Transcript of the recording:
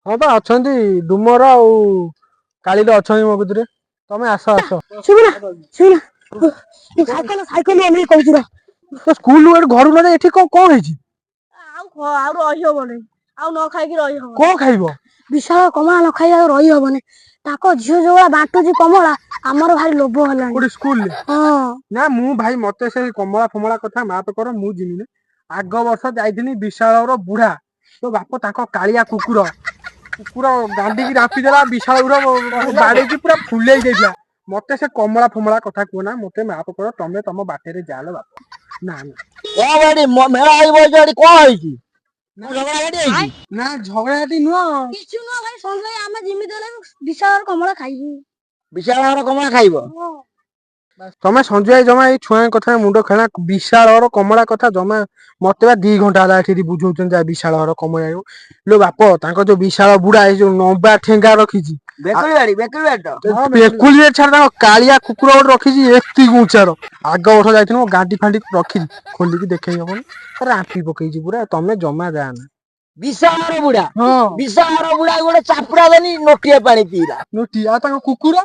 ହଁ ବା ଅଛନ୍ତି ଡୁମର ଆଉ କାଳିଦ ଅଛନ୍ତି ମୋ କତିରେ। ତମେ ଆସ ଆସ। ଶୁଣୁନା ଶୁଣୁନା ସାଇକେଲ ଅନେଇ କହୁଛି ରହ। ତ ସ୍କୁଲ ଘରୁ ନ ଯାଇ ଏଠି କଣ ହେଇଛି? ଆଉ ରହି ହବନି। ଆଉ ନ ଖାଇକି ରହି ହବନି। କଣ ଖାଇବ? ବିଶାଳ କମଳା ନ ଖାଇ ଆଉ ରହି ହବନି। ତାଙ୍କ ଝିଅ ଯୋଉ ଭଳିଆ ବାଣ୍ଟୁଛି କମଳା ଆମର ଭାରି ଲୋଭ ହେଲାଣି। କୋଉଠି ସ୍କୁଲରେ? ହଁ। ନା ମୁଁ ଭାଇ ମତେ ସେ କମଳା ଫମଳା କଥା ମାପ କର ମୁଁ ଯିମିନି। ଆଗ ବର୍ଷ ଯାଇଥିଲି ବିଶାଳର ବୁଢା ତୋ ବାପ ତାଙ୍କ କାଳିଆ କୁକୁର ଗାଣ୍ଡିକି ରାମ୍ପି ଦେଲା ବିଶାଳ ବାଡେଇକି ପୁରା ଫୁଲେଇ ଦେଇଥିଲା। ମତେ ସେ କମଳା ଫମଳା କଥା କୁହ ନା ମତେ ମାପ କର ତମେ ତମ ବାଟରେ ଯାଲୋ ବାପ। ନା ନା। କଣ ଗାଡି ମେଳା ହେଇ ବଇଛ ଏଠି କଣ ହେଇଛି? ନା ଝଗଡା ଝାଟି ହେଇଛି? ନା ଝଗଡାଝାଟି ନୁହଁ। କିଛି ନୁହଁ ଭାଇ ସଞ୍ଜୟ ଆମେ ଯେମିତି ହେଲେ ବିଶାଳର କମଳା ଖାଇବୁ। ବିଶାଳ ଘର କମଳା ଖାଇବ? ତମେ ସଞ୍ଜୟ ଭାଇ ଜମା ଏଇ ଛୁଆଙ୍କ କଥା ମୁଣ୍ଡ ଖେଳା ବିଶାଳର କମଳା କଥା ଜମା ମତେ ବା 2 ଘଣ୍ଟା ହେଲା ଏଠି ବୁଝଉଛନ୍ତି ଯା ବିଶାଳ ଘର କମଳା ଆଣିବୁ। ଲୋ ବାପ ତାଙ୍କ ଯୋଉ ବିଶାଳ ବୁଢା ଏଇ ଯୋଉ ଲମ୍ବା ଠେଙ୍ଗା ରଖିଛି। ବେକଳି ବାଡି ତ? ପେକୁଲିରେ ଛାଡ ତାଙ୍କ କାଳିଆ କୁକୁର ଗୋଟେ ରଖିଛି ଏତିକି ଉଞ୍ଚାର। ଆଗ ବର୍ଷ ଯାଇଥିଲୁ ଗାଣ୍ଡି ଫାଣ୍ଡି ରଖିଛି ଖୋଲିକି ଦେଖେଇ ହବନି ରାମ୍ପି ପକେଇଛି ପୁରା ତମେ ଜମା ଯାଆନା। ବିଶାଳର ବୁଢା ହଁ ବିଶାଳର ବୁଢା ଗୋଟେ ଚାପୁଡା ଦେନି ନୋଟିଏ ପାଣି ପିଇଲା। ନୋଟି ଆଉ ତାଙ୍କ କୁକୁର?